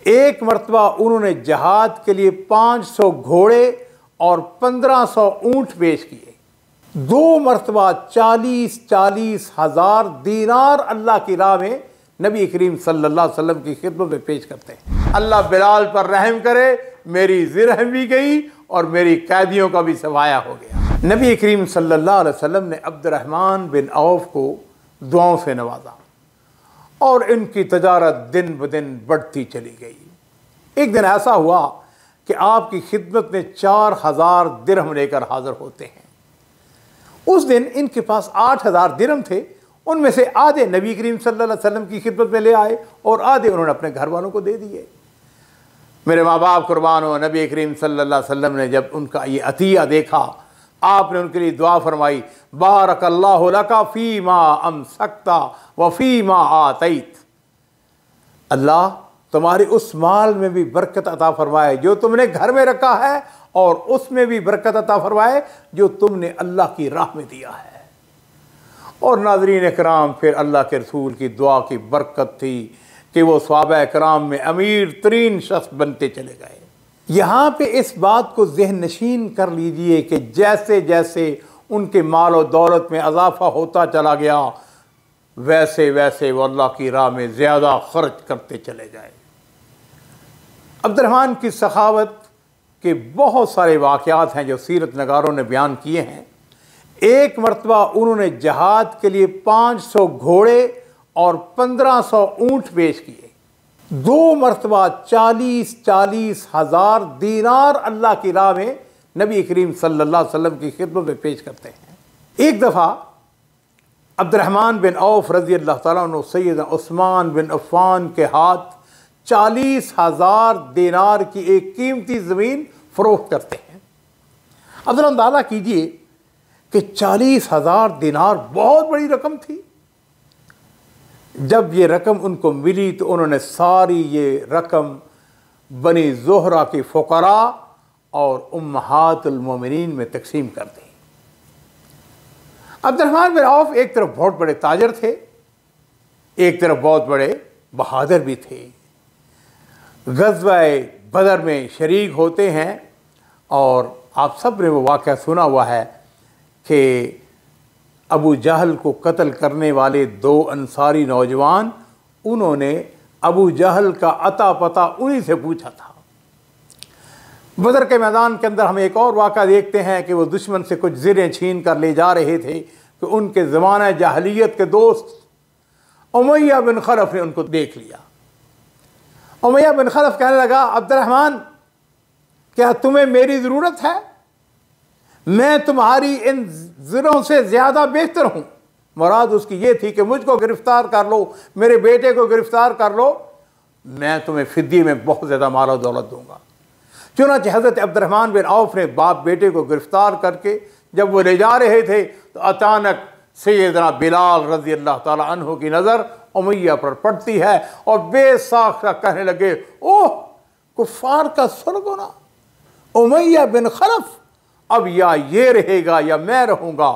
एक मरतबा उन्होंने जहाद के लिए 500 घोड़े और 1500 ऊंट पेश किए। 2 मरतबा 40-40 हज़ार दीनार अल्लाह की राह में नबी करीम सल्लल्लाहु अलैहि वसल्लम की खिदमत में पेश करते हैं। अल्लाह बिलाल पर रहम करे, मेरी जिरह भी गई और मेरी कैदियों का भी सवाया हो गया। नबी करीम सल्लल्लाहु अलैहि वसल्लम ने अब्दुर्रहमान बिन औफ को दुआओं से नवाजा और इनकी तजारत दिन ब दिन बढ़ती चली गई। एक दिन ऐसा हुआ कि आपकी खिदमत में 4000 दिरहम लेकर हाजिर होते हैं। उस दिन इनके पास 8000 दिरहम थे। उनमें से आधे नबी करीम सल्लल्लाहु अलैहि वसल्लम की खिदमत में ले आए और आधे उन्होंने अपने घर वालों को दे दिए। मेरे माँ बाप कुर्बान हो, नबी करीम सल्लल्लाहु अलैहि वसल्लम ने जब उनका ये अतिया देखा, आपने उनके लिए दुआ फरमाई, बारकल्लाहु लका फीमा अमसक्ता व फीमा आतैत। अल्लाह तुम्हारे उस माल में भी बरकत अता फरमाए जो तुमने घर में रखा है, और उसमें भी बरकत अता फरमाए जो तुमने अल्लाह की राह में दिया है। और नाज़रीन इकराम, फिर अल्लाह के रसूल की दुआ की बरकत थी कि वो सहाबा इकराम में अमीर तरीन शख्स बनते चले गए। यहाँ पे इस बात को ज़हन नशीन कर लीजिए कि जैसे जैसे उनके माल और दौलत में इजाफा होता चला गया, वैसे वैसे वो अल्लाह की राह में ज़्यादा खर्च करते चले गए। अब्दुर्रहमान की सखावत के बहुत सारे वाक़यात हैं जो सीरत नगारों ने बयान किए हैं। एक मरतबा उन्होंने जहाद के लिए 500 घोड़े और 1500 ऊंट पेश किए। 2 मरतबा 40-40 हज़ार दीनार अल्लाह की राह में नबी करीम सल्लल्लाहु अलैहि वसल्लम की खिदमत में पेश करते हैं। एक दफ़ा अब्दुर्रहमान बिन औफ रज़ी अल्लाह तआला अन्हु सैयदना उस्मान बिन अफ़्फ़ान के हाथ 40,000 दीनार की एक कीमती ज़मीन फ़रोख्त करते हैं। अब ज़रा अंदाज़ा कीजिए कि 40,000 दीनार बहुत बड़ी रकम थी। जब ये रकम उनको मिली तो उन्होंने सारी ये रकम बनी ज़ोहरा के फ़ुक़रा और उम्महातुल मोमिनीन में तकसीम कर दी। अब्दुर्रहमान बिन औफ एक तरफ बहुत बड़े ताजर थे, एक तरफ बहुत बड़े बहादुर भी थे। ग़ज़वा-ए बदर में शरीक होते हैं और आप सब ने वो वाक़या सुना हुआ है कि अबू जहल को कत्ल करने वाले 2 अंसारी नौजवान, उन्होंने अबू जहल का अता पता उन्हीं से पूछा था। बदर के मैदान के अंदर हम एक और वाक़ा देखते हैं कि वो दुश्मन से कुछ ज़रें छीन कर ले जा रहे थे कि उनके ज़माना जाहिलियत के दोस्त उमैया बिन खलफ ने उनको देख लिया। उमैया बिन खलफ कहने लगा, अब्दुर्रहमान, क्या तुम्हें मेरी ज़रूरत है? मैं तुम्हारी इन ज़रों से ज़्यादा बेहतर हूँ। मुराद उसकी ये थी कि मुझको गिरफ़्तार कर लो, मेरे बेटे को गिरफ़्तार कर लो, मैं तुम्हें फ़िद्ये में बहुत ज़्यादा माल और दौलत दूँगा। चुनांचे हज़रत अब्दुर्रहमान बिन औफ ने बाप बेटे को गिरफ़्तार करके जब वो ले जा रहे थे तो अचानक सैयदना बिलाल रज़ी अल्लाह ताला अन्हु की नज़र उमैया पर पड़ती है और बेसाख्ता कहने लगे, ओह कुफ़ार का सरगना उमैया बिन खलफ, अब या ये रहेगा या मैं रहूँगा।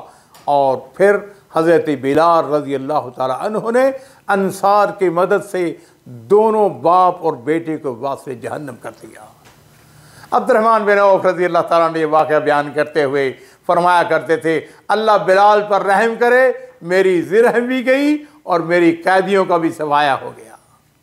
और फिर हज़रत बिलाल रज़ी अल्लाह ताला अन्हु ने अंसार की मदद से दोनों बाप और बेटे को वास्ते जहन्नम कर दिया। अब्दुर्रहमान बिन औफ रज़ी अल्लाह ताला ने ये वाक़या बयान करते हुए फरमाया करते थे, अल्लाह बिलाल पर रहम करे, मेरी जिरह भी गई और मेरी कैदियों का भी सवाया हो गया।